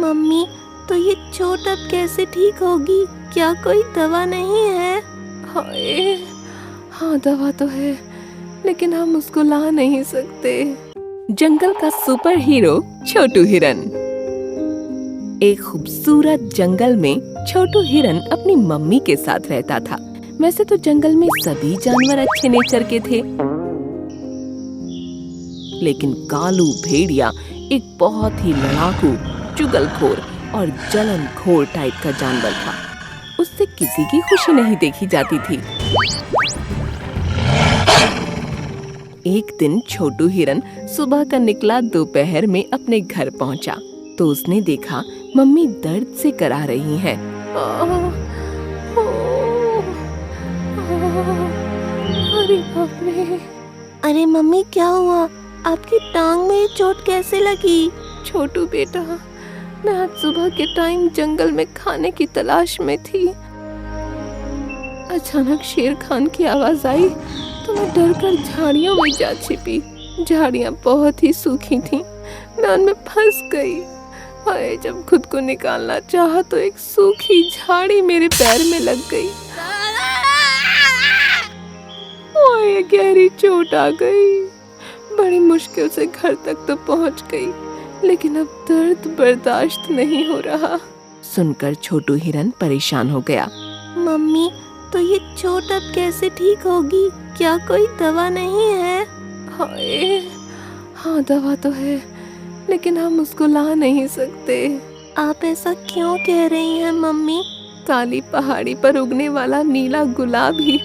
Mummy, तो ये चोट अब कैसे ठीक होगी? क्या कोई दवा नहीं है? हाय, हाँ दवा तो है, लेकिन हम उसको ला नहीं सकते। जंगल का सुपर हीरो छोटू हिरन। एक खूबसूरत जंगल में छोटू हिरन अपनी मम्मी के साथ रहता था। वैसे तो जंगल में सभी जानवर अच्छे नेचर के थे, लेकिन कालू भेड़िया एक बहुत ही लड़ाकू, चुगलखोर और जलनखोर टाइप का जानवर था। उससे किसी की खुशी नहीं देखी जाती थी। एक दिन छोटू हिरन सुबह का निकला दोपहर में अपने घर पहुंचा तो उसने देखा मम्मी दर्द से करा रही हैं। अरे बाप रे! अरे मम्मी, क्या हुआ? आपकी टांग में चोट कैसे लगी? छोटू बेटा, मैं आज सुबह के टाइम जंगल में खाने की तलाश में थी। अचानक शेर खान की आवाज आई तो मैं डरकर झाड़ियों में जा छिपी। झाड़ियां बहुत ही सूखी थीं, मैं उनमें फंस गई। हाय, जब खुद को निकालना चाहा तो एक सूखी झाड़ी मेरे पैर में लग गई। ओए, गहरी चोट आ गई। बड़ी मुश्किल से घर तक तो पहुंच गई, लेकिन अब दर्द बर्दाश्त नहीं हो रहा। सुनकर छोटू हिरन परेशान हो गया। मम्मी, तो ये चोट अब कैसे ठीक होगी? क्या कोई दवा नहीं है? हाय, हाँ दवा तो है, लेकिन हम उसको ला नहीं सकते। आप ऐसा क्यों कह रही हैं मम्मी? काली पहाड़ी पर उगने वाला नीला गुलाब ही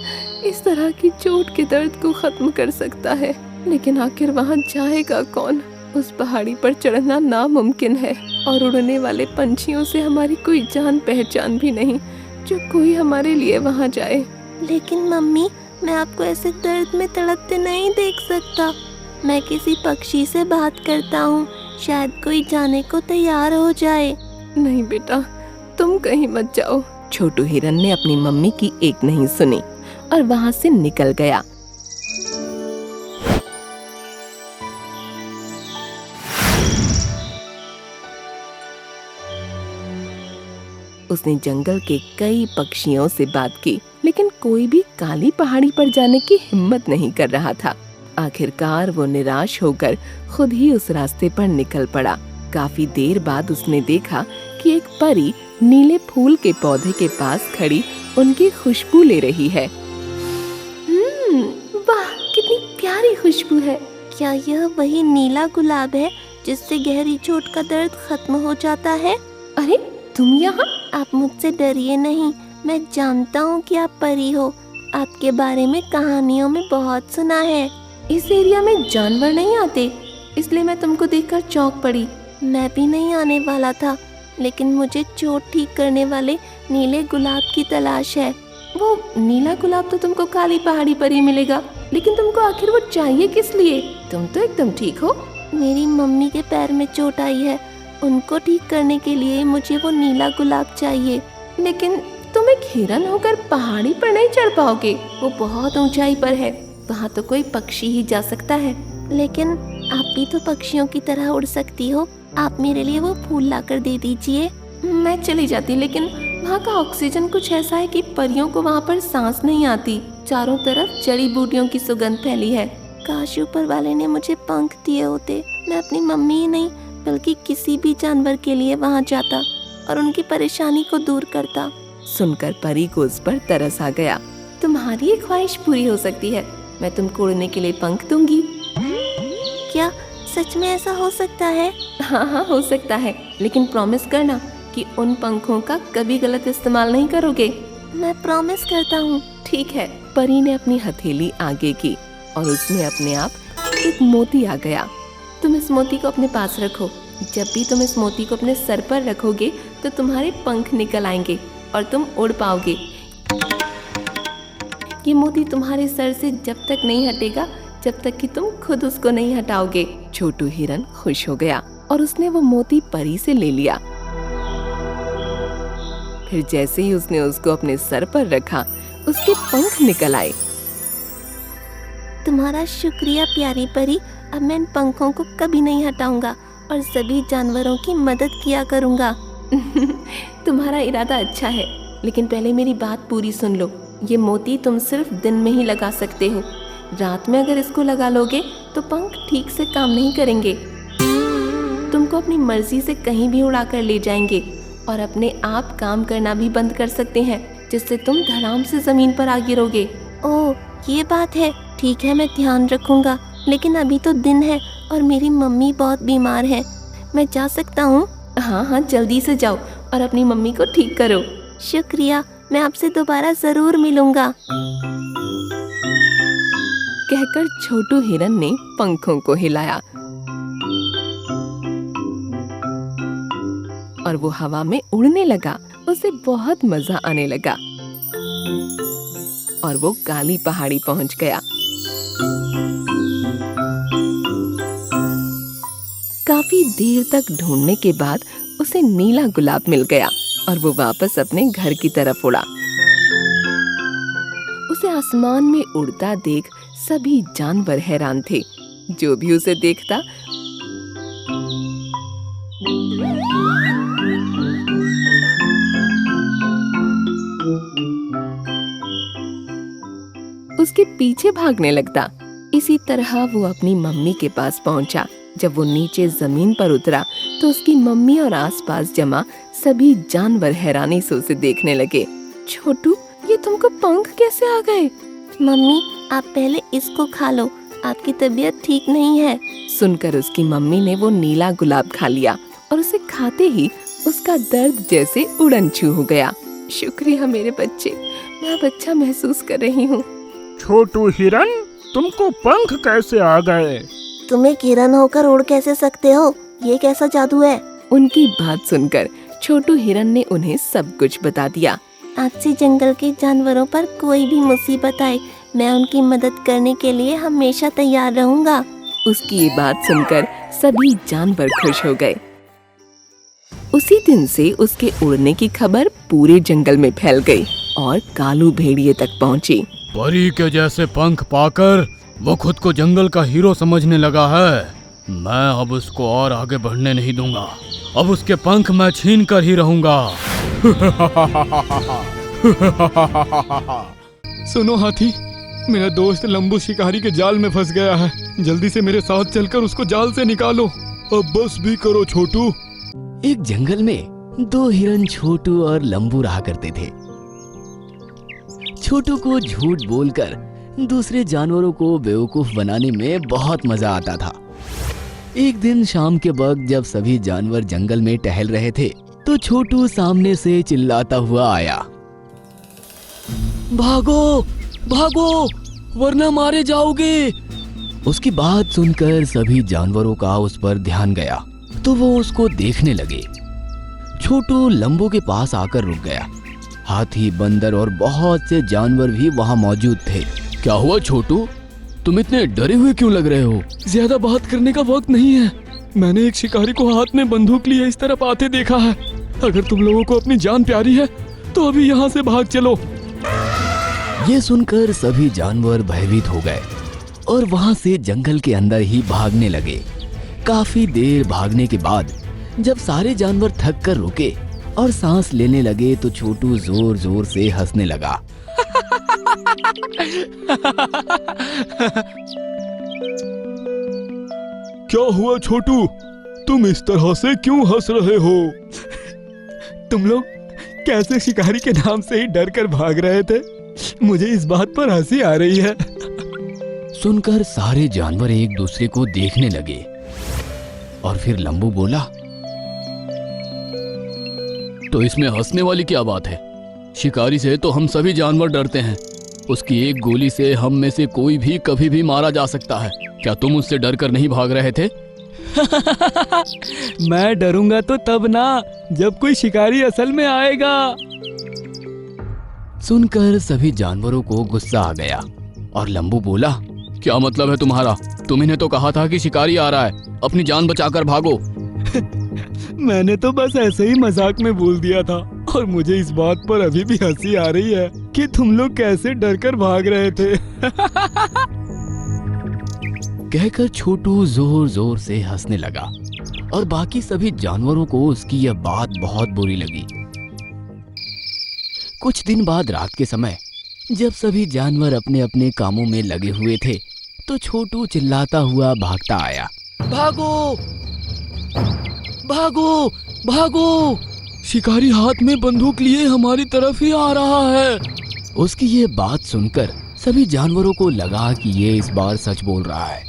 इस तरह की चोट के दर्द को खत्म कर सकता है, लेकिन आखिर वहाँ जाएगा कौन? उस पहाड़ी पर चढ़ना नामुमकिन है और उड़ने वाले पंछियों से हमारी कोई जान पहचान भी नहीं जो कोई हमारे लिए वहाँ जाए। लेकिन मम्मी, मैं आपको ऐसे दर्द में तड़पते नहीं देख सकता। मैं किसी पक्षी से बात करता हूँ, शायद कोई जाने को तैयार हो जाए। नहीं बेटा, तुम कहीं मत जाओ। छोटू हिरन ने अपनी मम्मी की एक नहीं सुनी और वहाँ से निकल गया। उसने जंगल के कई पक्षियों से बात की, लेकिन कोई भी काली पहाड़ी पर जाने की हिम्मत नहीं कर रहा था। आखिरकार वो निराश होकर खुद ही उस रास्ते पर निकल पड़ा। काफी देर बाद उसने देखा कि एक परी नीले फूल के पौधे के पास खड़ी उनकी खुशबू ले रही है। वाह, कितनी प्यारी खुशबू है। क्या यह वही नीला गुलाब है जिससे गहरी चोट का दर्द खत्म हो जाता है? अरे तुम यहाँ? आप मुझसे डरिए नहीं, मैं जानता हूँ कि आप परी हो। आपके बारे में कहानियों में बहुत सुना है। इस एरिया में जानवर नहीं आते, इसलिए मैं तुमको देखकर चौंक पड़ी। मैं भी नहीं आने वाला था, लेकिन मुझे चोट ठीक करने वाले नीले गुलाब की तलाश है। वो नीला गुलाब तो तुमको काली पहाड़ी पर ही मिलेगा, लेकिन तुमको आखिर वो चाहिए किस लिए? तुम तो एकदम ठीक हो। मेरी मम्मी के पैर में चोट आई है, उनको ठीक करने के लिए मुझे वो नीला गुलाब चाहिए। लेकिन तुम एक हिरन होकर पहाड़ी पर नहीं चढ़ पाओगे, वो बहुत ऊंचाई पर है, वहाँ तो कोई पक्षी ही जा सकता है। लेकिन आप भी तो पक्षियों की तरह उड़ सकती हो, आप मेरे लिए वो फूल लाकर दे दीजिए। मैं चली जाती, लेकिन वहाँ का ऑक्सीजन कुछ ऐसा है कि परियों को वहाँ पर सांस नहीं आती। चारों तरफ जड़ी बूटियों की सुगंध फैली है। काश ऊपर वाले ने मुझे पंख दिए होते, मैं अपनी मम्मी ही नहीं बल्कि किसी भी जानवर के लिए वहाँ जाता और उनकी परेशानी को दूर करता। सुनकर परी को उस पर तरस आ गया। तुम्हारी एक ख्वाहिश पूरी हो सकती है, मैं तुमको उड़ने के लिए पंख दूंगी। क्या सच में ऐसा हो सकता है? हाँ, हो सकता है, लेकिन प्रॉमिस करना कि उन पंखों का कभी गलत इस्तेमाल नहीं करोगे। मैं प्रॉमिस करता हूँ। ठीक है। परी ने अपनी हथेली आगे की और उसमें अपने आप एक मोती आ गया। तुम इस मोती को अपने पास रखो। जब भी तुम इस मोती को अपने सर पर रखोगे तो तुम्हारे पंख निकल आएंगे और तुम उड़ पाओगे। ये मोती तुम्हारे सर से जब तक नहीं हटेगा जब तक कि तुम खुद उसको नहीं हटाओगे। छोटू हिरन खुश हो गया और उसने वो मोती परी से ले लिया। फिर जैसे ही उसने उसको अपने सर पर रखा, उसके पंख निकल आए। तुम्हारा शुक्रिया प्यारी परी, अब मैं इन पंखों को कभी नहीं हटाऊंगा और सभी जानवरों की मदद किया करूँगा। तुम्हारा इरादा अच्छा है, लेकिन पहले मेरी बात पूरी सुन लो। ये मोती तुम सिर्फ दिन में ही लगा सकते हो। रात में अगर इसको लगा लोगे तो पंख ठीक से काम नहीं करेंगे। तुमको अपनी मर्जी से कहीं भी उड़ा कर ले जाएंगे और अपने आप काम करना भी बंद कर सकते हैं, जिससे तुम धड़ाम से जमीन पर आ गिरोगे। ओह, ये बात है। ठीक है, मैं ध्यान रखूंगा। लेकिन अभी तो दिन है और मेरी मम्मी बहुत बीमार है। मैं जा सकता हूँ? हाँ हाँ, जल्दी से जाओ और अपनी मम्मी को ठीक करो। शुक्रिया, मैं आपसे दोबारा जरूर मिलूंगा। कहकर छोटू हिरन ने पंखों को हिलाया और वो हवा में उड़ने लगा। उसे बहुत मजा आने लगा और वो काली पहाड़ी पहुंच गया। काफी देर तक ढूंढने के बाद उसे नीला गुलाब मिल गया और वो वापस अपने घर की तरफ उड़ा। उसे आसमान में उड़ता देख सभी जानवर हैरान थे। जो भी उसे देखता उसके पीछे भागने लगता। इसी तरह वो अपनी मम्मी के पास पहुंचा। जब वो नीचे जमीन पर उतरा तो उसकी मम्मी और आसपास जमा सभी जानवर हैरानी से उसे देखने लगे। छोटू, ये तुमको पंख कैसे आ गए? मम्मी, आप पहले इसको खा लो, आपकी तबीयत ठीक नहीं है। सुनकर उसकी मम्मी ने वो नीला गुलाब खा लिया और उसे खाते ही उसका दर्द जैसे उड़न छू हो गया। शुक्रिया मेरे बच्चे, मैं अब अच्छा महसूस कर रही हूँ। छोटू हिरन, तुमको पंख कैसे आ गए? तुम एक हिरन होकर उड़ कैसे सकते हो? ये कैसा जादू है? उनकी बात सुनकर छोटू हिरन ने उन्हें सब कुछ बता दिया। आज से जंगल के जानवरों पर कोई भी मुसीबत आए, मैं उनकी मदद करने के लिए हमेशा तैयार रहूंगा। उसकी ये बात सुनकर सभी जानवर खुश हो गए। उसी दिन से उसके उड़ने की खबर पूरे जंगल में फैल गई और कालू भेड़िए तक पहुंची। परी के जैसे पंख पाकर वो खुद को जंगल का हीरो समझने लगा है। मैं अब उसको और आगे बढ़ने नहीं दूंगा। अब उसके पंख मैं छीन कर ही रहूंगा। सुनो हाथी, मेरा दोस्त लंबू शिकारी के जाल में फंस गया है। जल्दी से मेरे साथ चलकर उसको जाल से निकालो। अब बस भी करो छोटू। एक जंगल में दो हिरन छोटू और लंबू रहा करते थे। छोटू को झूठ बोलकर दूसरे जानवरों को बेवकूफ बनाने में बहुत मजा आता था। एक दिन शाम के वक्त जब सभी जानवर जंगल में टहल रहे थे तो छोटू सामने से चिल्लाता हुआ आया, भागो भागो वरना मारे जाओगे। उसकी बात सुनकर सभी जानवरों का उस पर ध्यान गया तो वो उसको देखने लगे। छोटू लंबू के पास आकर रुक गया। हाथी, बंदर और बहुत से जानवर भी वहाँ मौजूद थे। क्या हुआ छोटू, तुम इतने डरे हुए क्यों लग रहे हो? ज्यादा बात करने का वक्त नहीं है। मैंने एक शिकारी को हाथ में बंदूक लिए इस तरफ आते देखा है। अगर तुम लोगों को अपनी जान प्यारी है तो अभी यहाँ से भाग चलो। ये सुनकर सभी जानवर भयभीत हो गए और वहाँ से जंगल के अंदर ही भागने लगे। काफी देर भागने के बाद जब सारे जानवर थक कर रुके और सांस लेने लगे तो छोटू जोर जोर से हंसने लगा। क्या हुआ छोटू, तुम इस तरह से क्यों हंस रहे हो? तुम लोग कैसे शिकारी के नाम से ही डर कर भाग रहे थे? मुझे इस बात पर हंसी आ रही है। सुनकर सारे जानवर एक दूसरे को देखने लगे और फिर लंबू बोला, तो इसमें हंसने वाली क्या बात है? शिकारी से तो हम सभी जानवर डरते हैं। उसकी एक गोली से हम में से कोई भी कभी भी मारा जा सकता है। क्या तुम उससे डर कर नहीं भाग रहे थे? मैं डरूंगा तो तब ना, जब कोई शिकारी असल में आएगा। सुनकर सभी जानवरों को गुस्सा आ गया और लंबू बोला, क्या मतलब है तुम्हारा? तुमने तो कहा था कि शिकारी आ रहा है, अपनी जान बचाकर भागो। मैंने तो बस ऐसे ही मजाक में बोल दिया था और मुझे इस बात पर अभी भी हंसी आ रही है कि तुम लोग कैसे डरकर भाग रहे थे। कहकर छोटू जोर जोर से हंसने लगा और बाकी सभी जानवरों को उसकी यह बात बहुत बुरी लगी। कुछ दिन बाद रात के समय जब सभी जानवर अपने अपने कामों में लगे हुए थे तो छोटू चिल्लाता हुआ भागता आया। भागो भागो भागो, शिकारी हाथ में बंदूक लिए हमारी तरफ ही आ रहा है। उसकी ये बात सुनकर सभी जानवरों को लगा कि ये इस बार सच बोल रहा है,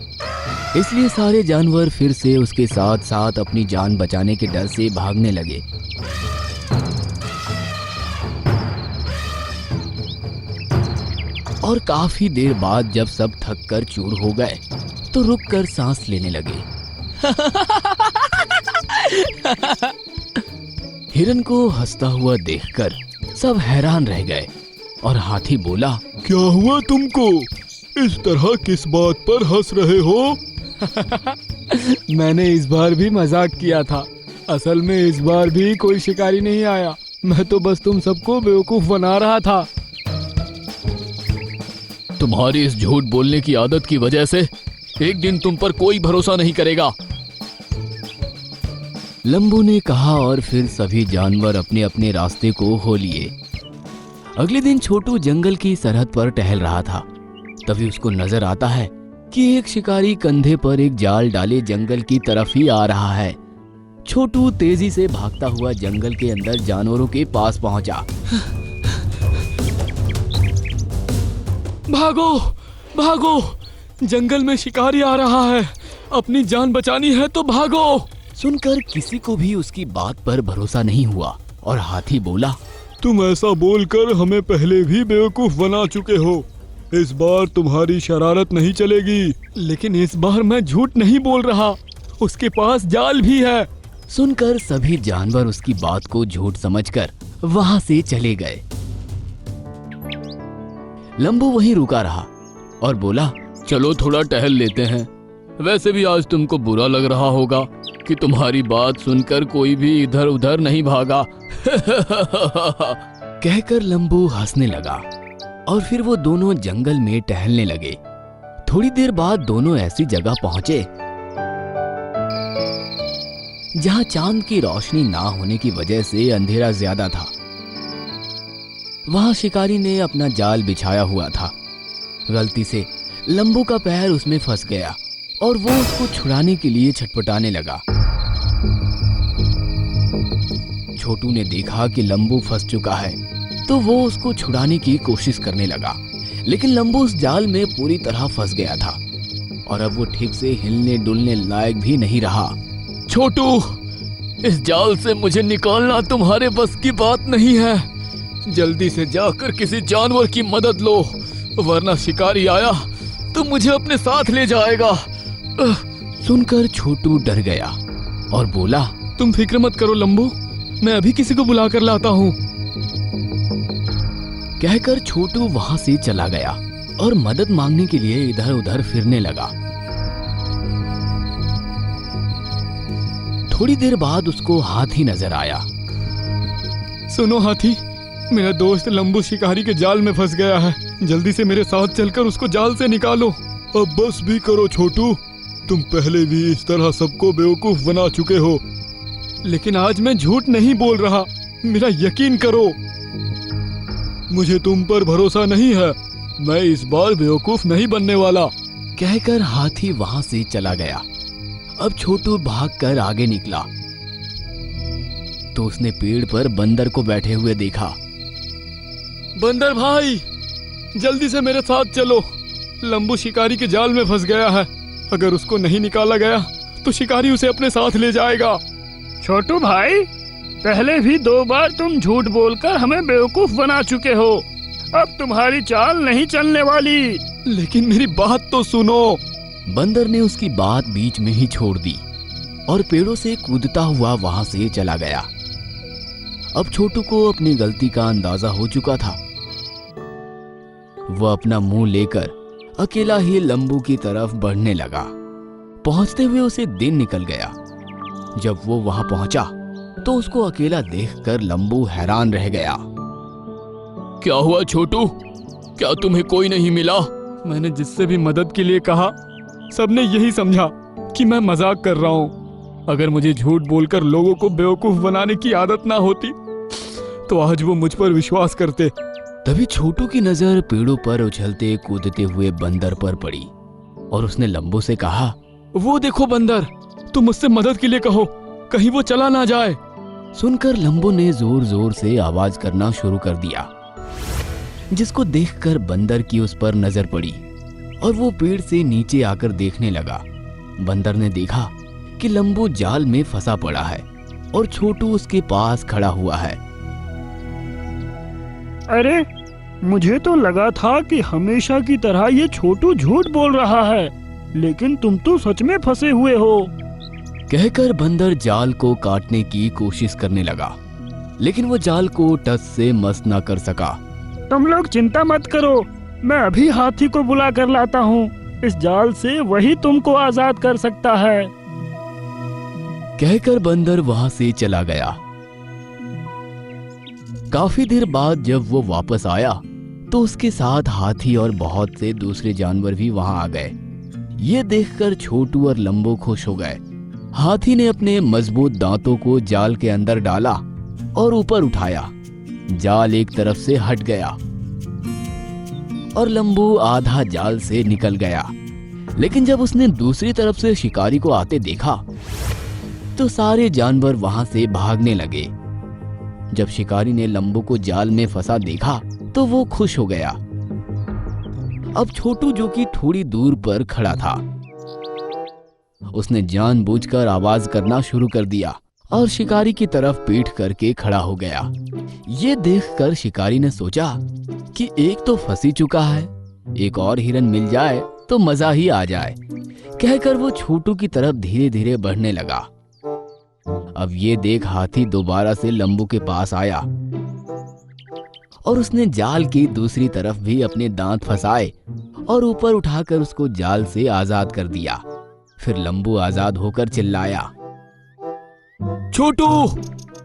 इसलिए सारे जानवर फिर से उसके साथ साथ अपनी जान बचाने के डर से भागने लगे। और काफी देर बाद जब सब थक कर चूर हो गए तो रुक कर सांस लेने लगे। हिरन को हंसता हुआ देखकर सब हैरान रह गए और हाथी बोला, क्या हुआ तुमको? इस तरह किस बात पर हंस रहे हो? मैंने इस बार भी मजाक किया था। असल में इस बार भी कोई शिकारी नहीं आया। मैं तो बस तुम सबको बेवकूफ बना रहा था। तुम्हारी इस झूठ बोलने की आदत की वजह से एक दिन तुम पर कोई भरोसा नहीं करेगा, लंबू ने कहा और फिर सभी जानवर अपने अपने रास्ते को हो लिए। अगले दिन छोटू जंगल की सरहद पर टहल रहा था। तभी उसको नजर आता है कि एक शिकारी कंधे पर एक जाल डाले जंगल की तरफ ही आ रहा है। छोटू तेजी से भागता हुआ जंगल के अंदर जानवरों के पास पहुंचा। भागो भागो, जंगल में शिकारी आ रहा है, अपनी जान बचानी है तो भागो। सुनकर किसी को भी उसकी बात पर भरोसा नहीं हुआ और हाथी बोला, तुम ऐसा बोलकर हमें पहले भी बेवकूफ बना चुके हो। इस बार तुम्हारी शरारत नहीं चलेगी। लेकिन इस बार मैं झूठ नहीं बोल रहा, उसके पास जाल भी है। सुनकर सभी जानवर उसकी बात को झूठ समझकर वहां से चले गए। लंबू वहीं रुका रहा और बोला, चलो थोड़ा टहल लेते हैं। वैसे भी आज तुमको बुरा लग रहा होगा कि तुम्हारी बात सुनकर कोई भी इधर उधर नहीं भागा। कहकर लंबू हंसने लगा और फिर वो दोनों जंगल में टहलने लगे। थोड़ी देर बाद दोनों ऐसी जगह पहुंचे जहां चांद की रोशनी ना होने की वजह से अंधेरा ज्यादा था। वहां शिकारी ने अपना जाल बिछाया हुआ था। गलती से लंबू का पैर उसमें फंस गया और वो उसको छुड़ाने के लिए छटपटाने लगा। छोटू ने देखा कि लंबू फंस चुका है तो वो उसको छुड़ाने की कोशिश करने लगा, लेकिन लंबू उस जाल में पूरी तरह फंस गया था और अब वो ठीक से हिलने डुलने लायक भी नहीं रहा। छोटू, इस जाल से मुझे निकालना तुम्हारे बस की बात नहीं है। जल्दी से जाकर किसी जानवर की मदद लो, वरना शिकारी आया तो मुझे अपने साथ ले जाएगा। सुनकर छोटू डर गया और बोला, तुम फिक्र मत करो लंबू, मैं अभी किसी को बुला कर लाता हूँ। कहकर छोटू वहां से चला गया और मदद मांगने के लिए इधर उधर फिरने लगा। थोड़ी देर बाद उसको हाथी नजर आया। सुनो हाथी, मेरा दोस्त लंबू शिकारी के जाल में फंस गया है। जल्दी से मेरे साथ चलकर उसको जाल से निकालो। अब बस भी करो छोटू, तुम पहले भी इस तरह सबको बेवकूफ बना चुके हो। लेकिन आज मैं झूठ नहीं बोल रहा, मेरा यकीन करो। मुझे तुम पर भरोसा नहीं है, मैं इस बार बेवकूफ नहीं बनने वाला। कहकर हाथी वहां से चला गया। अब छोटू भागकर आगे निकला तो उसने पेड़ पर बंदर को बैठे हुए देखा। बंदर भाई, जल्दी से मेरे साथ चलो, लंबू शिकारी के जाल में फंस गया है। अगर उसको नहीं निकाला गया तो शिकारी उसे अपने साथ ले जाएगा। छोटू भाई, पहले भी 2 बार तुम झूठ बोलकर हमें बेवकूफ बना चुके हो। अब तुम्हारी चाल नहीं चलने वाली। लेकिन मेरी बात तो सुनो। बंदर ने उसकी बात बीच में ही छोड़ दी और पेड़ों से कूदता हुआ वहां से चला गया। अब छोटू को अपनी गलती का अंदाजा हो चुका था। वह अपना मुंह लेकर अकेला ही लंबू की तरफ बढ़ने लगा। पहुंचते हुए उसे दिन निकल गया। जब वो वहां पहुंचा तो उसको अकेला देखकर लंबू हैरान रह गया। क्या हुआ छोटू, क्या तुम्हें कोई नहीं मिला? मैंने जिससे भी मदद के लिए कहा, सबने यही समझा कि मैं मजाक कर रहा हूँ। अगर मुझे झूठ बोलकर लोगों को बेवकूफ बनाने की आदत ना होती तो आज वो मुझ पर विश्वास करते। तभी छोटू की नजर पेड़ों पर उछलते कूदते हुए बंदर पर पड़ी और उसने लंबू से कहा, वो देखो बंदर, तुम मुझसे मदद के लिए कहो, कहीं वो चला ना जाए। सुनकर लंबू ने जोर जोर से आवाज करना शुरू कर दिया, जिसको देखकर बंदर की उस पर नजर पड़ी और वो पेड़ से नीचे आकर देखने लगा। बंदर ने देखा कि लंबू जाल में फंसा पड़ा है और छोटू उसके पास खड़ा हुआ है। अरे, मुझे तो लगा था कि हमेशा की तरह ये छोटू झूठ बोल रहा है, लेकिन तुम तो सच में फंसे हुए हो। कहकर बंदर जाल को काटने की कोशिश करने लगा, लेकिन वो जाल को टस से मस न कर सका। तुम लोग चिंता मत करो, मैं अभी हाथी को बुला कर लाता हूँ। इस जाल से वही तुमको आजाद कर सकता है। कहकर बंदर वहां से चला गया। काफी देर बाद जब वो वापस आया तो उसके साथ हाथी और बहुत से दूसरे जानवर भी वहां आ गए। ये देखकर छोटू और लंबू खुश हो गए। हाथी ने अपने मजबूत दांतों को जाल के अंदर डाला और ऊपर उठाया। जाल एक तरफ से हट गया और लंबू आधा जाल से निकल गया। लेकिन जब उसने दूसरी तरफ से शिकारी को आते देखा तो सारे जानवर वहां से भागने लगे। जब शिकारी ने लंबू को जाल में फंसा देखा तो वो खुश हो गया। अब छोटू, जो कि थोड़ी दूर पर खड़ा था, उसने जानबूझकर आवाज करना शुरू कर दिया और शिकारी की तरफ पीठ करके खड़ा हो गया। ये देखकर शिकारी ने सोचा कि एक तो फंसी चुका है, एक और हिरन मिल जाए तो मजा ही आ जाए। कहकर वो छोटू की तरफ धीरे धीरे बढ़ने लगा। अब ये देख हाथी दोबारा से लंबू के पास आया और उसने जाल की दूसरी तरफ भी अपने दांत फंसाए और ऊपर उठाकर उसको जाल से आजाद कर दिया। फिर लंबू आजाद होकर चिल्लाया, छोटू,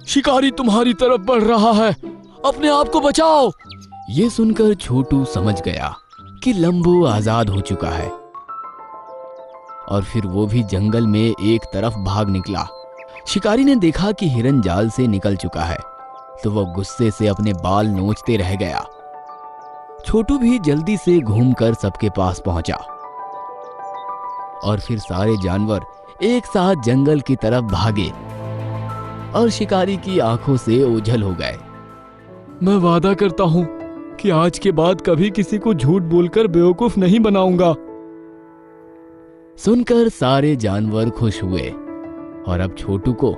शिकारी तुम्हारी तरफ बढ़ रहा है, अपने आप को बचाओ। ये सुनकर छोटू समझ गया कि लंबू आजाद हो चुका है और फिर वो भी जंगल में एक तरफ भाग निकला। शिकारी ने देखा कि हिरन जाल से निकल चुका है तो वह गुस्से से अपने बाल नोचते रह गया। छोटू भी जल्दी से घूमकर सबके पास पहुंचा और फिर सारे जानवर एक साथ जंगल की तरफ भागे और शिकारी की आंखों से ओझल हो गए। मैं वादा करता हूँ कि आज के बाद कभी किसी को झूठ बोलकर बेवकूफ नहीं बनाऊंगा। सुनकर सारे जानवर खुश हुए और अब छोटू को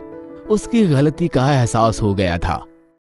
उसकी गलती का एहसास हो गया था।